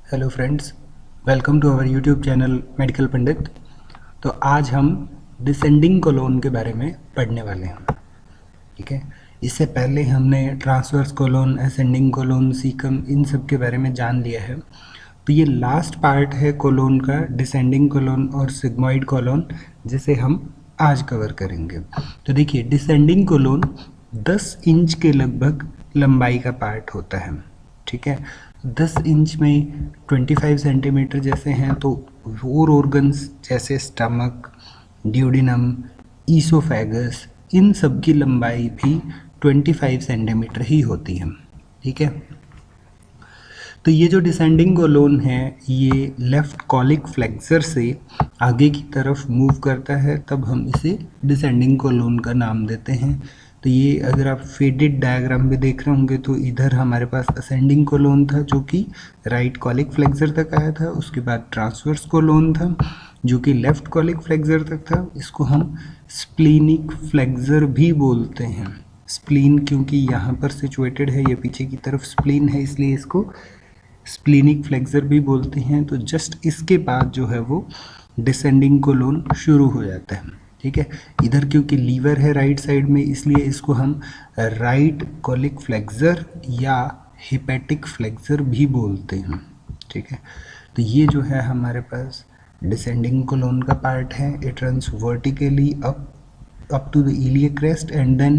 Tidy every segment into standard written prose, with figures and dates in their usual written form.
Hello friends, welcome to our YouTube channel Medical Pandit. तो आज हम डिसेंडिंग कोलोन के बारे में पढ़ने वाले हैं। ठीक है, इससे पहले हमने transverse colon, ascending colon, caecum, इन सब के बारे में जान लिया है। तो ये लास्ट पार्ट है कोलोन का, डिसेंडिंग कोलोन और सिग्मॉइड कोलोन, जिसे हम आज कवर करेंगे। तो देखिए, डिसेंडिंग कोलोन 10 इंच के लगभग लंबाई का पार्ट होता है। ठीक है, 10 इंच में 25 सेंटीमीटर जैसे हैं, तो और ऑर्गन्स जैसे स्टमक, ड्यूडिनम, ईसोफेगस, इन सब की लंबाई भी 25 सेंटीमीटर ही होती है। ठीक है, तो ये जो डिसेंडिंग कोलोन है ये लेफ्ट कॉलिक फ्लेक्सर से आगे की तरफ मूव करता है, तब हम इसे डिसेंडिंग कोलोन का नाम देते हैं। तो ये अगर आप फेडेड डायग्राम में देख रहे होंगे तो इधर हमारे पास असेंडिंग कोलोन था जो कि राइट कॉलिक फ्लेक्सर तक आया था। उसके बाद ट्रांसवर्स कोलोन था जो कि लेफ्ट कॉलिक फ्लेक्सर तक था। इसको हम स्प्लीनिक फ्लेक्सर भी बोलते हैं। स्प्लीन क्योंकि यहाँ पर सिचुएटेड है, ये पीछे की तरफ स्प्लीन है, इसलिए इसको स्प्लीनिक फ्लेक्सर भी बोलते हैं। तो जस्ट इसके बाद जो है वो डिसेंडिंग कोलोन शुरू हो जाता है। ठीक है, इधर क्योंकि लीवर है राइट साइड में, इसलिए इसको हम राइट कॉलिक फ्लेक्सर या हिपैटिक फ्लेक्सर भी बोलते हैं। ठीक है, तो ये जो है हमारे पास डिसेंडिंग कोलोन का पार्ट है। It runs vertically up to the iliac crest and then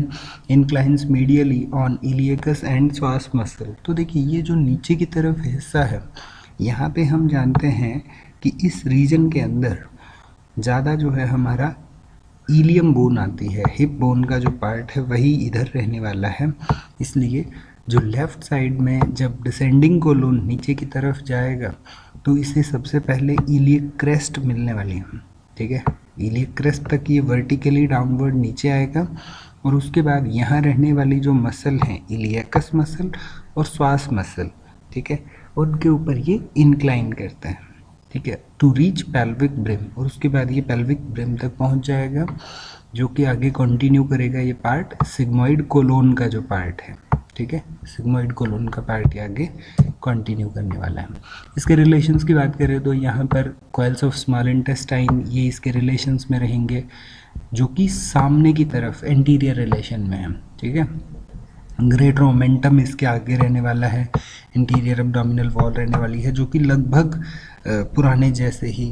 inclines medially on iliacus and psoas muscle। तो देखिए, ये जो नीचे की तरफ हिस्सा है, यहाँ पे हम जानते हैं कि इस रीजन के अंदर ज़्यादा जो है हमारा इलियम बोन आती है। हिप बोन का जो पार्ट है वही इधर रहने वाला है। इसलिए जो लेफ़्ट साइड में जब डिसेंडिंग कोलोन नीचे की तरफ जाएगा तो इसे सबसे पहले इलियक क्रेस्ट मिलने वाली है। ठीक है, इलियक क्रेस्ट तक ये वर्टिकली डाउनवर्ड नीचे आएगा और उसके बाद यहाँ रहने वाली जो मसल हैं, इलियकस मसल और श्वास मसल, ठीक है, उनके ऊपर ये इंक्लाइन करता है। ठीक है, टू रीच पेल्विक ब्रिम, और उसके बाद ये पेल्विक ब्रिम तक पहुँच जाएगा जो कि आगे कंटिन्यू करेगा ये पार्ट सिग्मॉइड कोलोन का जो पार्ट है। ठीक है, सिग्मॉइड कोलोन का पार्ट ये आगे कंटिन्यू करने वाला है। इसके रिलेशंस की बात करें तो यहाँ पर कॉइल्स ऑफ स्मॉल इंटेस्टाइन ये इसके रिलेशंस में रहेंगे, जो कि सामने की तरफ एंटीरियर रिलेशन में है। ठीक है, ग्रेटर ओमेंटम इसके आगे रहने वाला है, इंटीरियर एब्डोमिनल वॉल रहने वाली है, जो कि लगभग पुराने जैसे ही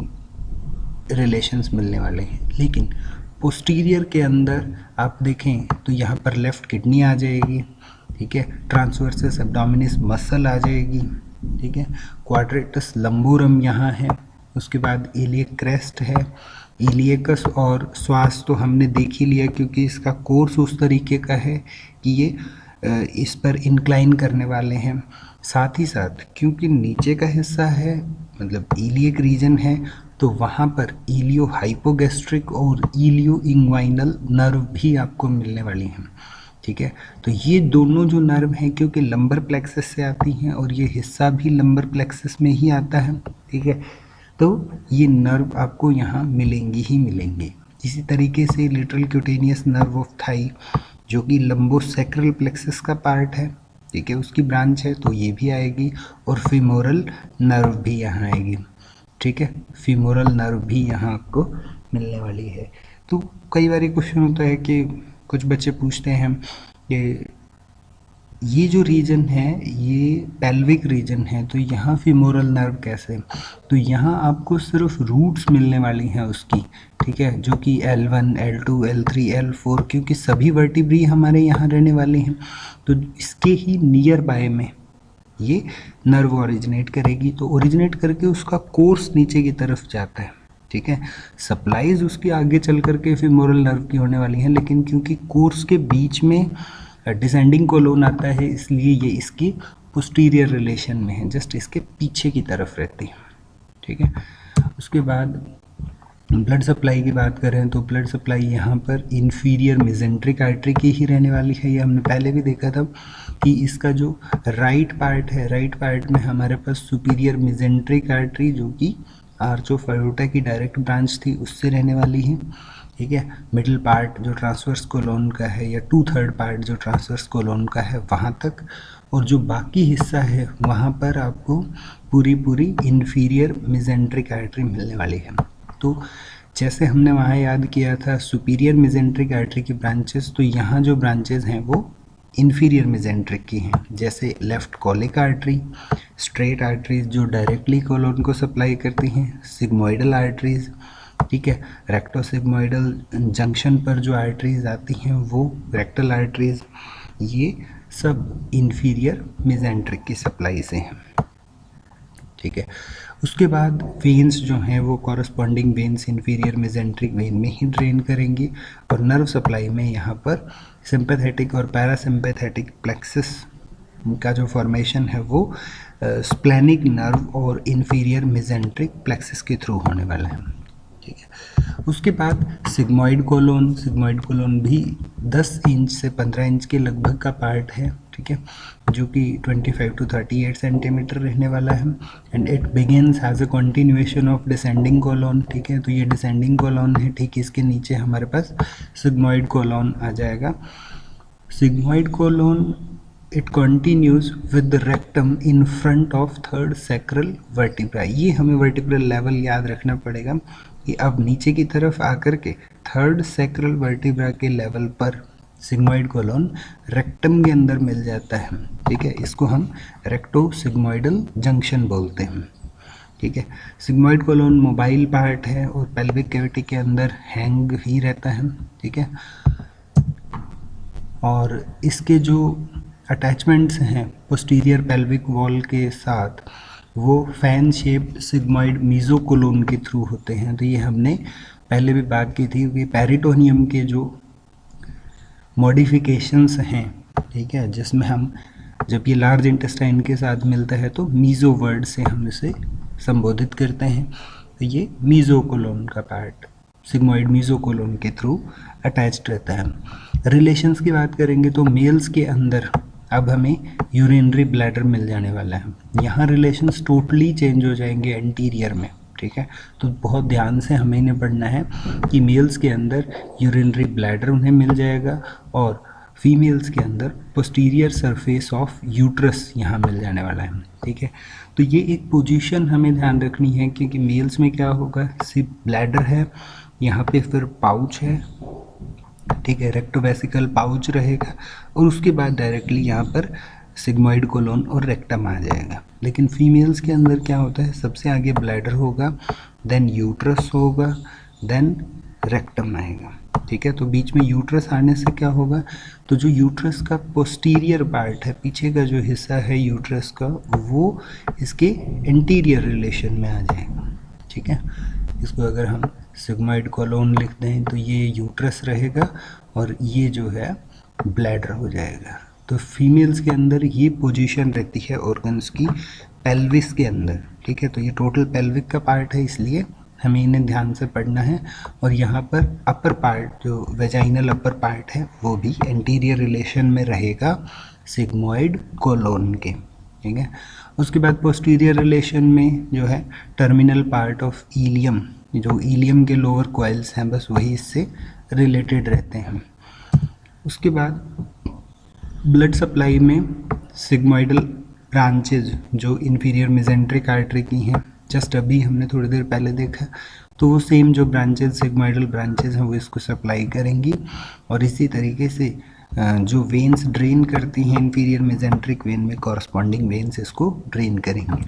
रिलेशंस मिलने वाले हैं। लेकिन पोस्टीरियर के अंदर आप देखें तो यहाँ पर लेफ्ट किडनी आ जाएगी। ठीक है, ट्रांसवर्सस एब्डोमिनिस मसल आ जाएगी। ठीक है, क्वाड्रेटस लंबोरम यहाँ है। उसके बाद इलियक क्रेस्ट है, इलियकस और श्वास तो हमने देख ही लिया क्योंकि इसका कोर्स उस तरीके का है कि ये इस पर इंक्लाइन करने वाले हैं। साथ ही साथ क्योंकि नीचे का हिस्सा है, मतलब इलियक रीजन है, तो वहाँ पर इलियो हाइपोगैस्ट्रिक और इलियो इंग्वाइनल नर्व भी आपको मिलने वाली हैं। ठीक है, तो ये दोनों जो नर्व हैं क्योंकि लंबर प्लेक्सस से आती हैं और ये हिस्सा भी लंबर प्लेक्सस में ही आता है। ठीक है, तो ये नर्व आपको यहाँ मिलेंगी ही मिलेंगे। इसी तरीके से literal cutaneous nerve of thigh जो कि लंबोसेक्रल प्लेक्सस का पार्ट है, ठीक है, उसकी ब्रांच है, तो ये भी आएगी। और फीमोरल नर्व भी यहाँ आएगी। ठीक है, फीमोरल नर्व भी यहाँ आपको मिलने वाली है। तो कई बार क्वेश्चन होता है कि कुछ बच्चे पूछते हैं कि ये जो रीजन है ये पेल्विक रीजन है, तो यहाँ फीमोरल नर्व कैसे? तो यहाँ आपको सिर्फ रूट्स मिलने वाली हैं उसकी। ठीक है, जो कि L1, L2, L3, L4, क्योंकि सभी वर्टिब्री हमारे यहाँ रहने वाले हैं, तो इसके ही नियर बाय में ये नर्व ओरिजिनेट करेगी। तो ओरिजिनेट करके उसका कोर्स नीचे की तरफ जाता है। ठीक है, सप्लाईज उसकी आगे चल करके फीमोरल नर्व की होने वाली हैं, लेकिन क्योंकि कोर्स के बीच में डिसेंडिंग कोलोन आता है इसलिए ये इसकी पोस्टीरियर रिलेशन में है, जस्ट इसके पीछे की तरफ रहती है। ठीक है, उसके बाद ब्लड सप्लाई की बात करें तो ब्लड सप्लाई यहाँ पर इंफीरियर मेजेंट्रिक आर्टरी की ही रहने वाली है। ये हमने पहले भी देखा था कि इसका जो राइट पार्ट है, राइट पार्ट में हमारे पास सुपीरियर मेजेंट्रिक आर्टरी जो कि आर्च ऑफ अयोर्टा की डायरेक्ट ब्रांच थी उससे रहने वाली है। ठीक है। मिडिल पार्ट जो ट्रांसवर्स कोलोन का है या 2/3 पार्ट जो ट्रांसवर्स कोलोन का है वहाँ तक, और जो बाकी हिस्सा है वहाँ पर आपको पूरी इन्फीरियर मेसेंट्रिक आर्टरी मिलने वाली है। तो जैसे हमने वहाँ याद किया था सुपीरियर मेसेंट्रिक आर्टरी की ब्रांचेस, तो यहाँ जो ब्रांचेस हैं वो इन्फीरियर मेसेंट्रिक की हैं, जैसे left colic artery, straight arteries जो डायरेक्टली कोलोन को सप्लाई करती हैं, सिग्मोइडल आर्टरीज, ठीक है, रेक्टोसिग्मोइडल जंक्शन पर जो आर्टरीज आती हैं वो रेक्टल आर्टरीज, ये सब इन्फीरियर मेसेंट्रिक की सप्लाई से हैं, ठीक है। उसके बाद वेन्स जो हैं वो corresponding veins inferior mesenteric when में ही ड्रेन करेंगी, और नर्व सप्लाई में यहाँ पर सिंपैथेटिक और पैरासिम्पैथेटिक प्लेक्सस का जो फॉर्मेशन है वो स्प्लेनिक नर्व और इन्फीरियर मेसेंट्रिक प्लेक्सस के थ्रू होने वाला है, ठीक है। उसके बाद सिग्मोइड कोलोन भी 10 इंच से 15 इंच के लगभग का पार्ट है, ठीक है, जो कि 25 to 38 सेंटीमीटर रहने वाला है, and it begins as a continuation of descending colon, ठीक है। तो ये डिसेंडिंग कोलोन है, ठीक, इसके नीचे हमारे पास सिग्मोइड कोलोन आ जाएगा। Sigmoid colon it continues with the rectum in front of third sacral vertebra. ये हमें वर्टिब्रल लेवल याद रखना पड़ेगा कि अब नीचे की तरफ आकर के थर्ड सैक्रल वर्टिब्रा के लेवल पर सिग्मोइड कोलोन रेक्टम के अंदर मिल जाता है, ठीक है। इसको हम रेक्टो सिग्मोइडल जंक्शन बोलते हैं, ठीक है। सिग्मोइड कोलोन मोबाइल पार्ट है और पेल्विक कैविटी के अंदर हैंग ही रहता है, ठीक है। और इसके जो अटैचमेंट्स हैं पोस्टीरियर पेल्विक वॉल के साथ वो फैन शेप्ड सिग्मोइड मीजोकोलोन के थ्रू होते हैं। तो ये हमने पहले भी बात की थी कि पेरिटोनियम के जो मॉडिफिकेशंस हैं, ठीक है, जिसमें हम जब ये लार्ज इंटेस्टाइन के साथ मिलता है तो मीजो वर्ड से हम इसे संबोधित करते हैं। तो ये मीजोकोलोन का पार्ट सिग्मोइड मीजोकोलोन के थ्रू अटैच्ड रहता है। रिलेशंस की बात करेंगे तो मेल्स के अंदर अब हमें यूरिनरी ब्लैडर मिल जाने वाला है। यहाँ रिलेशंस टोटली चेंज हो जाएंगे एंटीरियर में, ठीक है। तो बहुत ध्यान से हमें इन्हें पढ़ना है कि मेल्स के अंदर यूरिनरी ब्लैडर उन्हें मिल जाएगा और फीमेल्स के अंदर पोस्टीरियर सरफेस ऑफ यूट्रस यहाँ मिल जाने वाला है, ठीक है। तो ये एक पोजीशन हमें ध्यान रखनी है क्योंकि मेल्स में क्या होगा, सिर्फ ब्लैडर है, यहाँ पे फिर पाउच है, ठीक है, रेक्टोवेसिकल पाउच रहेगा और उसके बाद डायरेक्टली यहाँ पर सिग्मोइड कोलोन और रेक्टम आ जाएगा। लेकिन फीमेल्स के अंदर क्या होता है, सबसे आगे ब्लैडर होगा, देन यूट्रस होगा, देन रेक्टम आएगा, ठीक है। तो बीच में यूट्रस आने से क्या होगा, तो जो यूट्रस का पोस्टीरियर पार्ट है, पीछे का जो हिस्सा है यूट्रस का, वो इसके एंटीरियर रिलेशन में आ जाएगा, ठीक है। इसको अगर हम सिग्मोइड कोलोन लिख दें तो ये यूट्रस रहेगा और ये जो है ब्लैडर हो जाएगा। तो फीमेल्स के अंदर ये पोजीशन रहती है ऑर्गन्स की पेल्विस के अंदर, ठीक है। तो ये टोटल पेल्विक का पार्ट है, इसलिए हमें इन्हें ध्यान से पढ़ना है। और यहाँ पर अपर पार्ट जो वेजाइनल अपर पार्ट है वो भी एंटीरियर रिलेशन में रहेगा सिग्मोइड कोलोन के, ठीक है। उसके बाद पोस्टीरियर रिलेशन में जो है टर्मिनल पार्ट ऑफ इलियम, जो इलियम के लोअर कॉइल्स हैं बस वही इससे रिलेटेड रहते हैं। उसके बाद ब्लड सप्लाई में सिग्मोइडल ब्रांचेज जो इन्फीरियर मेसेंट्रिक आर्टरी की हैं, जस्ट अभी हमने थोड़ी देर पहले देखा, तो वो सेम जो ब्रांचेज सिग्मोइडल ब्रांचेज हैं वो इसको सप्लाई करेंगी और इसी तरीके से जो वेन्स ड्रेन करती हैं इन्फीरियर मेसेंट्रिक वेन में कॉरस्पॉन्डिंग वेन्स इसको ड्रेन करेंगी।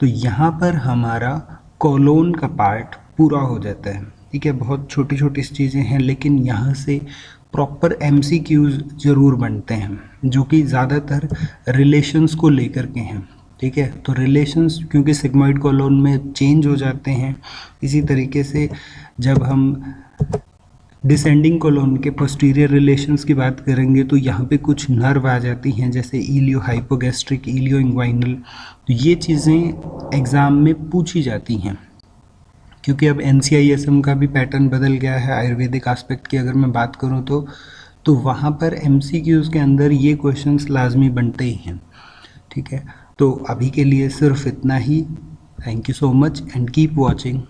तो यहाँ पर हमारा कोलोन का पार्ट पूरा हो जाता है, ठीक है। बहुत छोटी छोटी चीज़ें हैं लेकिन यहाँ से प्रॉपर MCQs ज़रूर बनते हैं जो कि ज़्यादातर रिलेशंस को लेकर के हैं, ठीक है। तो रिलेशंस क्योंकि सिग्मोइड कोलोन में चेंज हो जाते हैं, इसी तरीके से जब हम डिसेंडिंग कोलोन के पोस्टीरियर रिलेशंस की बात करेंगे तो यहाँ पे कुछ नर्व आ जाती हैं जैसे इलियो हाइपोगैस्ट्रिक, इलियो इंग्वाइनल। तो ये चीज़ें एग्ज़ाम में पूछी जाती हैं क्योंकि अब NCISM का भी पैटर्न बदल गया है। आयुर्वेदिक एस्पेक्ट की अगर मैं बात करूँ तो वहाँ पर MCQs के अंदर ये क्वेश्चंस लाजमी बनते ही हैं, ठीक है। तो अभी के लिए सिर्फ इतना ही। Thank you so much and keep watching.